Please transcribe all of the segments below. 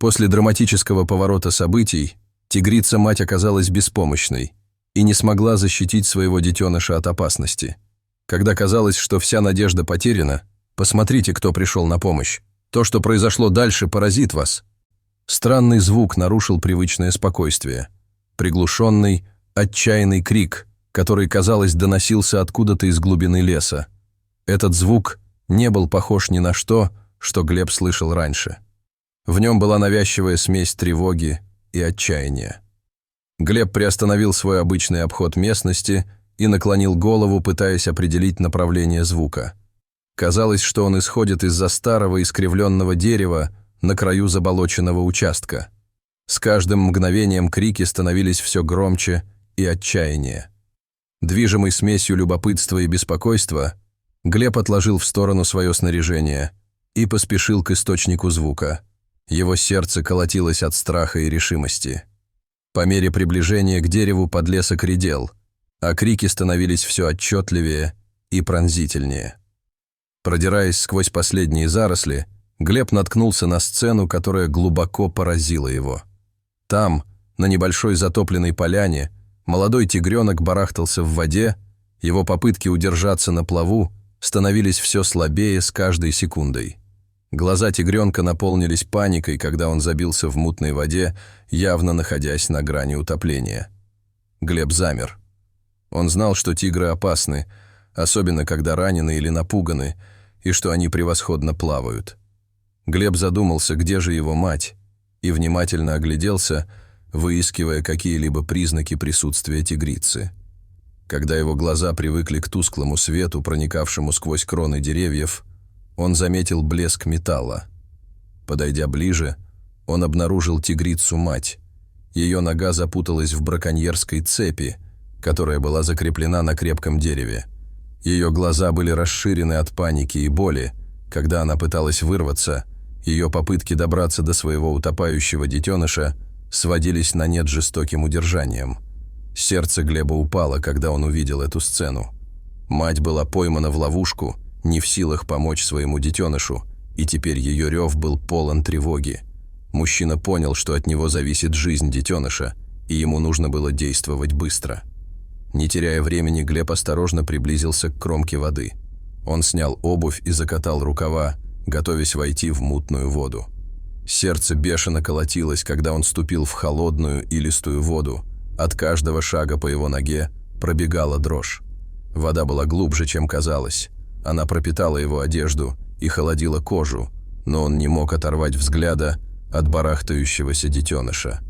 После драматического поворота событий тигрица-мать оказалась беспомощной и не смогла защитить своего детеныша от опасности. Когда казалось, что вся надежда потеряна, посмотрите, кто пришел на помощь. То, что произошло дальше, поразит вас. Странный звук нарушил привычное спокойствие. Приглушенный, отчаянный крик, который, казалось, доносился откуда-то из глубины леса. Этот звук не был похож ни на что, что Глеб слышал раньше. В нем была навязчивая смесь тревоги и отчаяния. Глеб приостановил свой обычный обход местности и наклонил голову, пытаясь определить направление звука. Казалось, что он исходит из-за старого искривленного дерева на краю заболоченного участка. С каждым мгновением крики становились все громче и отчаяннее. Движимый смесью любопытства и беспокойства, Глеб отложил в сторону свое снаряжение и поспешил к источнику звука. Его сердце колотилось от страха и решимости. По мере приближения к дереву подлесок редел, а крики становились все отчетливее и пронзительнее. Продираясь сквозь последние заросли, Глеб наткнулся на сцену, которая глубоко поразила его. Там, на небольшой затопленной поляне, молодой тигренок барахтался в воде, его попытки удержаться на плаву становились все слабее с каждой секундой. Глаза тигренка наполнились паникой, когда он забился в мутной воде, явно находясь на грани утопления. Глеб замер. Он знал, что тигры опасны, особенно когда ранены или напуганы, и что они превосходно плавают. Глеб задумался, где же его мать, и внимательно огляделся, выискивая какие-либо признаки присутствия тигрицы. Когда его глаза привыкли к тусклому свету, проникавшему сквозь кроны деревьев, он заметил блеск металла. Подойдя ближе, он обнаружил тигрицу-мать. Ее нога запуталась в браконьерской цепи, которая была закреплена на крепком дереве. Ее глаза были расширены от паники и боли. Когда она пыталась вырваться, ее попытки добраться до своего утопающего детеныша сводились на нет жестоким удержанием. Сердце Глеба упало, когда он увидел эту сцену. Мать была поймана в ловушку, не в силах помочь своему детенышу, и теперь ее рев был полон тревоги. Мужчина понял, что от него зависит жизнь детеныша, и ему нужно было действовать быстро. Не теряя времени, Глеб осторожно приблизился к кромке воды. Он снял обувь и закатал рукава, готовясь войти в мутную воду. Сердце бешено колотилось, когда он ступил в холодную и листую воду. От каждого шага по его ноге пробегала дрожь. Вода была глубже, чем казалось. Она пропитала его одежду и холодила кожу, но он не мог оторвать взгляда от барахтающегося детеныша.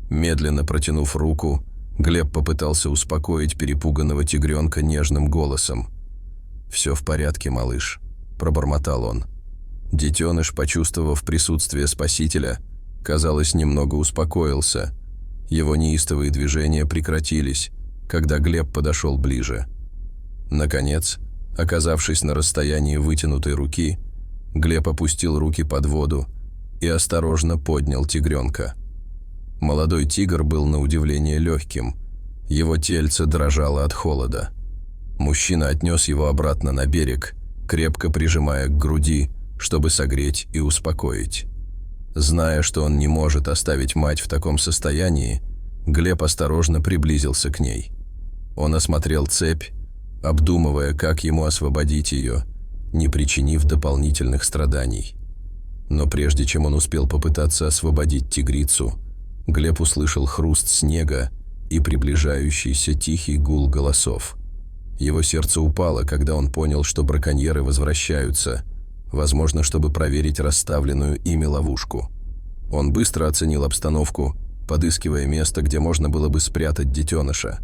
Медленно протянув руку, Глеб попытался успокоить перепуганного тигренка нежным голосом. «Все в порядке, малыш», – пробормотал он. Детеныш, почувствовав присутствие спасителя, казалось, немного успокоился. Его неистовые движения прекратились, когда Глеб подошел ближе. Наконец, оказавшись на расстоянии вытянутой руки, Глеб опустил руки под воду и осторожно поднял тигренка. Молодой тигр был на удивление легким, его тельце дрожало от холода. Мужчина отнес его обратно на берег, крепко прижимая к груди, чтобы согреть и успокоить. Зная, что он не может оставить мать в таком состоянии, Глеб осторожно приблизился к ней. Он осмотрел цепь, обдумывая, как ему освободить ее, не причинив дополнительных страданий. Но прежде чем он успел попытаться освободить тигрицу, Глеб услышал хруст снега и приближающийся тихий гул голосов. Его сердце упало, когда он понял, что браконьеры возвращаются, возможно, чтобы проверить расставленную ими ловушку. Он быстро оценил обстановку, подыскивая место, где можно было бы спрятать детеныша.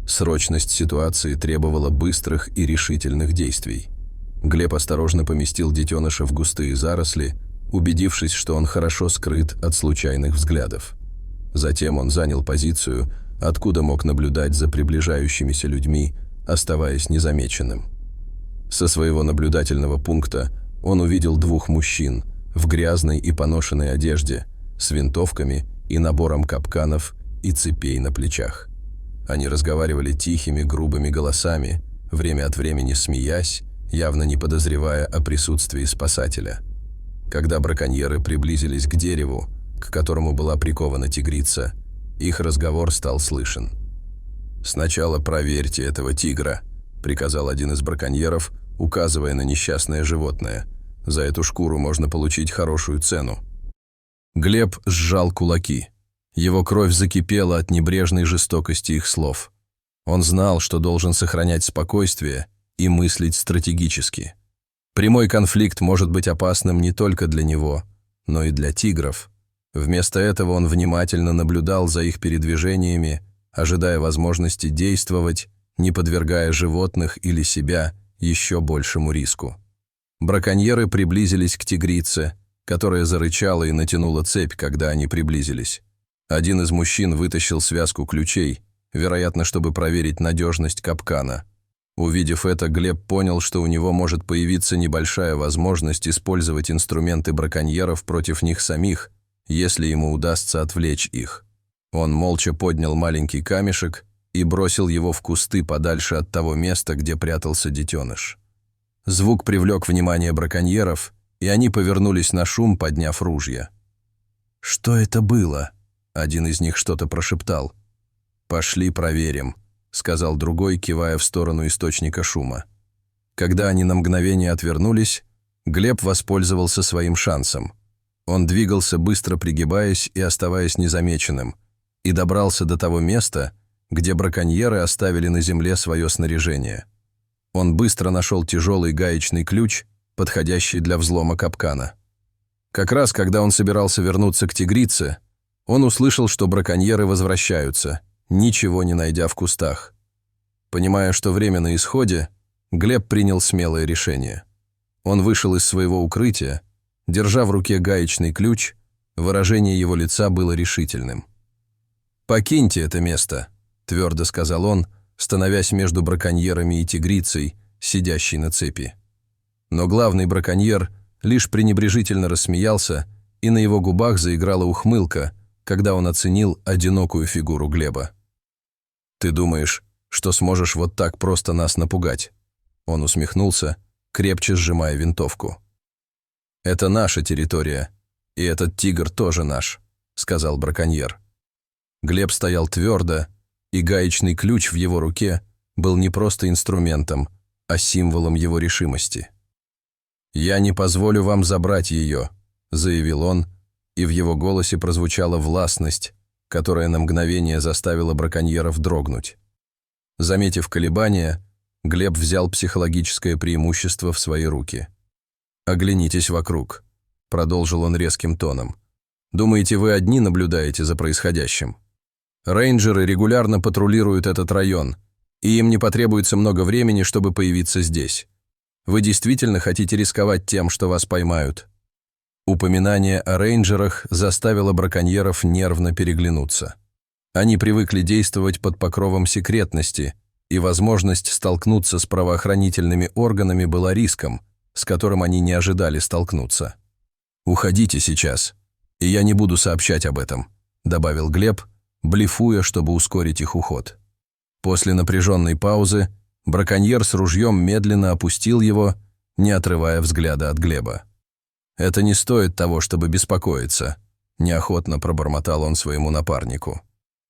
Срочность ситуации требовала быстрых и решительных действий. Глеб осторожно поместил детеныша в густые заросли, убедившись, что он хорошо скрыт от случайных взглядов. Затем он занял позицию, откуда мог наблюдать за приближающимися людьми, оставаясь незамеченным. Со своего наблюдательного пункта он увидел двух мужчин в грязной и поношенной одежде, с винтовками и набором капканов и цепей на плечах. Они разговаривали тихими, грубыми голосами, время от времени смеясь, явно не подозревая о присутствии спасателя. Когда браконьеры приблизились к дереву, к которому была прикована тигрица, их разговор стал слышен. «Сначала проверьте этого тигра», — приказал один из браконьеров, указывая на несчастное животное. «За эту шкуру можно получить хорошую цену». Глеб сжал кулаки. Его кровь закипела от небрежной жестокости их слов. Он знал, что должен сохранять спокойствие и мыслить стратегически. Прямой конфликт может быть опасным не только для него, но и для тигров. Вместо этого он внимательно наблюдал за их передвижениями, ожидая возможности действовать, не подвергая животных или себя еще большему риску. Браконьеры приблизились к тигрице, которая зарычала и натянула цепь, когда они приблизились. Один из мужчин вытащил связку ключей, вероятно, чтобы проверить надежность капкана. Увидев это, Глеб понял, что у него может появиться небольшая возможность использовать инструменты браконьеров против них самих, если ему удастся отвлечь их. Он молча поднял маленький камешек и бросил его в кусты подальше от того места, где прятался детеныш. Звук привлек внимание браконьеров, и они повернулись на шум, подняв ружья. «Что это было?» — один из них что-то прошептал. «Пошли проверим», — сказал другой, кивая в сторону источника шума. Когда они на мгновение отвернулись, Глеб воспользовался своим шансом. Он двигался, быстро пригибаясь и оставаясь незамеченным, и добрался до того места, где браконьеры оставили на земле свое снаряжение. Он быстро нашел тяжелый гаечный ключ, подходящий для взлома капкана. Как раз, когда он собирался вернуться к тигрице, он услышал, что браконьеры возвращаются, ничего не найдя в кустах. Понимая, что время на исходе, Глеб принял смелое решение. Он вышел из своего укрытия, держа в руке гаечный ключ, выражение его лица было решительным. «Покиньте это место», — твердо сказал он, становясь между браконьерами и тигрицей, сидящей на цепи. Но главный браконьер лишь пренебрежительно рассмеялся, и на его губах заиграла ухмылка, когда он оценил одинокую фигуру Глеба. «Ты думаешь, что сможешь вот так просто нас напугать?» Он усмехнулся, крепче сжимая винтовку. «Это наша территория, и этот тигр тоже наш», — сказал браконьер. Глеб стоял твердо, и гаечный ключ в его руке был не просто инструментом, а символом его решимости. «Я не позволю вам забрать ее», — заявил он, и в его голосе прозвучала властность, которая на мгновение заставила браконьеров дрогнуть. Заметив колебания, Глеб взял психологическое преимущество в свои руки. «Оглянитесь вокруг», — продолжил он резким тоном. «Думаете, вы одни наблюдаете за происходящим? Рейнджеры регулярно патрулируют этот район, и им не потребуется много времени, чтобы появиться здесь. Вы действительно хотите рисковать тем, что вас поймают?» Упоминание о рейнджерах заставило браконьеров нервно переглянуться. Они привыкли действовать под покровом секретности, и возможность столкнуться с правоохранительными органами была риском, с которым они не ожидали столкнуться. «Уходите сейчас, и я не буду сообщать об этом», — добавил Глеб, блефуя, чтобы ускорить их уход. После напряженной паузы браконьер с ружьем медленно опустил его, не отрывая взгляда от Глеба. «Это не стоит того, чтобы беспокоиться», — неохотно пробормотал он своему напарнику.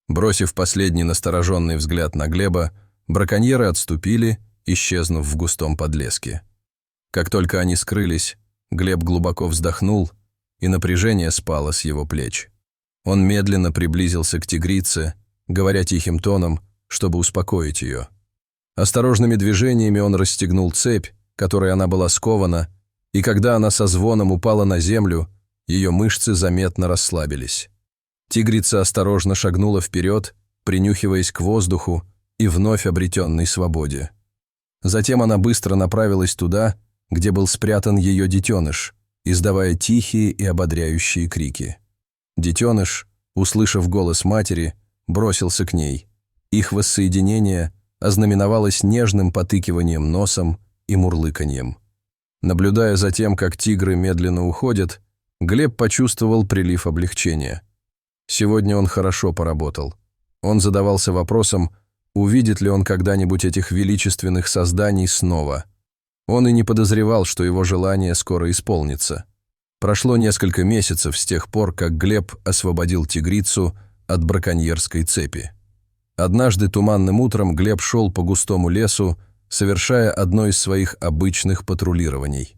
Бросив последний настороженный взгляд на Глеба, браконьеры отступили, исчезнув в густом подлеске. Как только они скрылись, Глеб глубоко вздохнул, и напряжение спало с его плеч. Он медленно приблизился к тигрице, говоря тихим тоном, чтобы успокоить ее. Осторожными движениями он расстегнул цепь, которой она была скована, и когда она со звоном упала на землю, ее мышцы заметно расслабились. Тигрица осторожно шагнула вперед, принюхиваясь к воздуху и вновь обретенной свободе. Затем она быстро направилась туда, где был спрятан ее детеныш, издавая тихие и ободряющие крики. Детеныш, услышав голос матери, бросился к ней. Их воссоединение ознаменовалось нежным потыкиванием носом и мурлыканьем. Наблюдая за тем, как тигры медленно уходят, Глеб почувствовал прилив облегчения. Сегодня он хорошо поработал. Он задавался вопросом, увидит ли он когда-нибудь этих величественных созданий снова. Он и не подозревал, что его желание скоро исполнится. Прошло несколько месяцев с тех пор, как Глеб освободил тигрицу от браконьерской цепи. Однажды туманным утром Глеб шел по густому лесу, совершая одно из своих обычных патрулирований.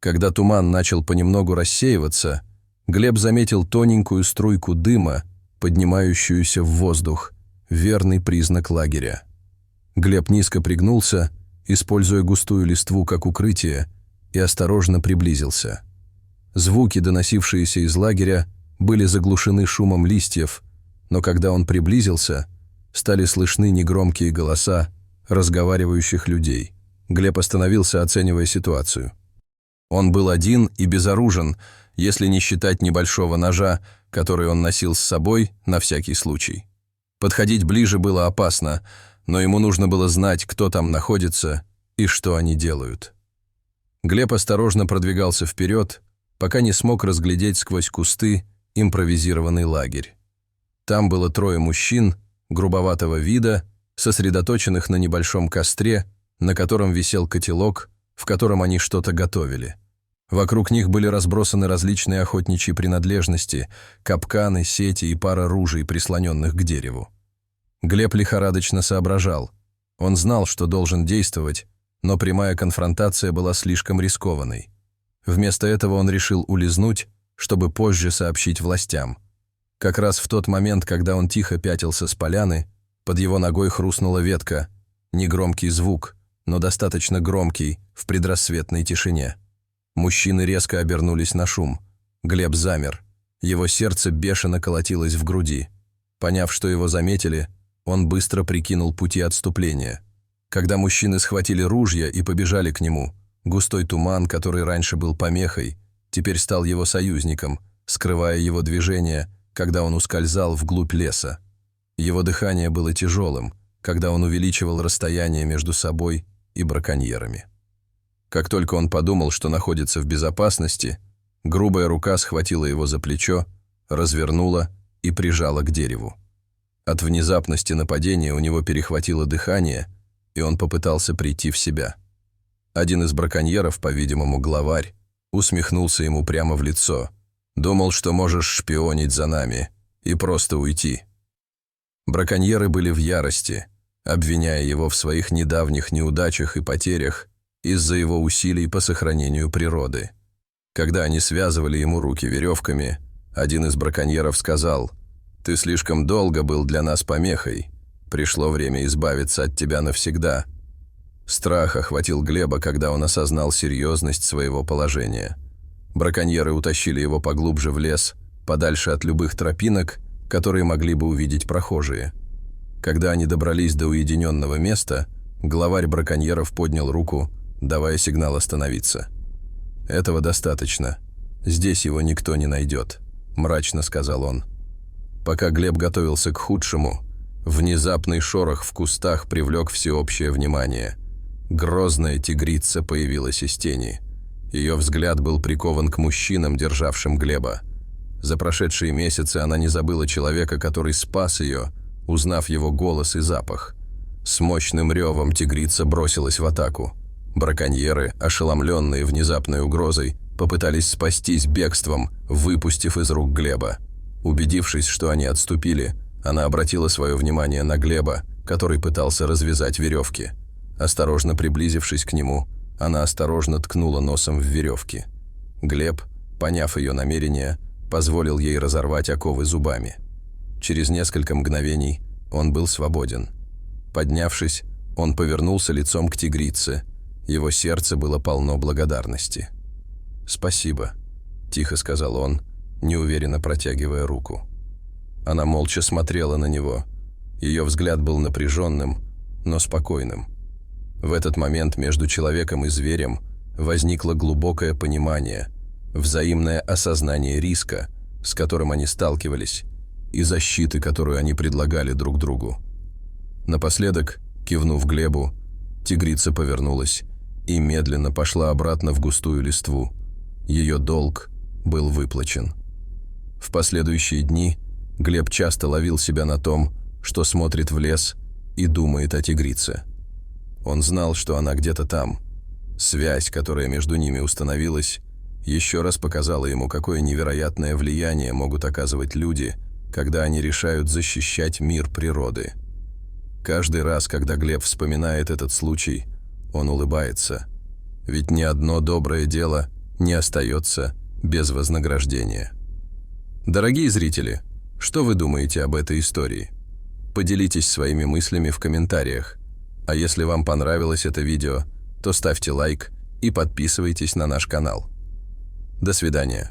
Когда туман начал понемногу рассеиваться, Глеб заметил тоненькую струйку дыма, поднимающуюся в воздух, верный признак лагеря. Глеб низко пригнулся, используя густую листву как укрытие, и осторожно приблизился. Звуки, доносившиеся из лагеря, были заглушены шумом листьев, но когда он приблизился, стали слышны негромкие голоса разговаривающих людей. Глеб остановился, оценивая ситуацию. Он был один и безоружен, если не считать небольшого ножа, который он носил с собой на всякий случай. Подходить ближе было опасно, но ему нужно было знать, кто там находится и что они делают. Глеб осторожно продвигался вперед, пока не смог разглядеть сквозь кусты импровизированный лагерь. Там было 3 мужчин, грубоватого вида, сосредоточенных на небольшом костре, на котором висел котелок, в котором они что-то готовили. Вокруг них были разбросаны различные охотничьи принадлежности, капканы, сети и пара ружей, прислоненных к дереву. Глеб лихорадочно соображал. Он знал, что должен действовать, но прямая конфронтация была слишком рискованной. Вместо этого он решил улизнуть, чтобы позже сообщить властям. Как раз в тот момент, когда он тихо пятился с поляны, под его ногой хрустнула ветка, негромкий звук, но достаточно громкий в предрассветной тишине. Мужчины резко обернулись на шум. Глеб замер. Его сердце бешено колотилось в груди. Поняв, что его заметили, он быстро прикинул пути отступления. Когда мужчины схватили ружья и побежали к нему, густой туман, который раньше был помехой, теперь стал его союзником, скрывая его движение, когда он ускользал вглубь леса. Его дыхание было тяжелым, когда он увеличивал расстояние между собой и браконьерами. Как только он подумал, что находится в безопасности, грубая рука схватила его за плечо, развернула и прижала к дереву. От внезапности нападения у него перехватило дыхание, и он попытался прийти в себя. Один из браконьеров, по-видимому, главарь, усмехнулся ему прямо в лицо. «Думал, что можешь шпионить за нами и просто уйти». Браконьеры были в ярости, обвиняя его в своих недавних неудачах и потерях из-за его усилий по сохранению природы. Когда они связывали ему руки веревками, один из браконьеров сказал: «Ты слишком долго был для нас помехой. Пришло время избавиться от тебя навсегда». Страх охватил Глеба, когда он осознал серьезность своего положения. Браконьеры утащили его поглубже в лес, подальше от любых тропинок, которые могли бы увидеть прохожие. Когда они добрались до уединенного места, главарь браконьеров поднял руку, давая сигнал остановиться. «Этого достаточно. Здесь его никто не найдет», – мрачно сказал он. Пока Глеб готовился к худшему, внезапный шорох в кустах привлек всеобщее внимание. Грозная тигрица появилась из тени. Ее взгляд был прикован к мужчинам, державшим Глеба. За прошедшие месяцы она не забыла человека, который спас ее, узнав его голос и запах. С мощным ревом тигрица бросилась в атаку. Браконьеры, ошеломленные внезапной угрозой, попытались спастись бегством, выпустив из рук Глеба. Убедившись, что они отступили, она обратила свое внимание на Глеба, который пытался развязать веревки. Осторожно приблизившись к нему, она осторожно ткнула носом в веревки. Глеб, поняв ее намерение, позволил ей разорвать оковы зубами. Через несколько мгновений он был свободен. Поднявшись, он повернулся лицом к тигрице. Его сердце было полно благодарности. «Спасибо», – тихо сказал он, неуверенно протягивая руку. Она молча смотрела на него. Ее взгляд был напряженным, но спокойным. В этот момент между человеком и зверем возникло глубокое понимание, взаимное осознание риска, с которым они сталкивались, и защиты, которую они предлагали друг другу. Напоследок, кивнув Глебу, тигрица повернулась и медленно пошла обратно в густую листву. Ее долг был выплачен. В последующие дни Глеб часто ловил себя на том, что смотрит в лес и думает о тигрице. Он знал, что она где-то там. Связь, которая между ними установилась, еще раз показала ему, какое невероятное влияние могут оказывать люди, когда они решают защищать мир природы. Каждый раз, когда Глеб вспоминает этот случай, он улыбается, ведь ни одно доброе дело не остается без вознаграждения. Дорогие зрители, что вы думаете об этой истории? Поделитесь своими мыслями в комментариях. А если вам понравилось это видео, то ставьте лайк и подписывайтесь на наш канал. До свидания.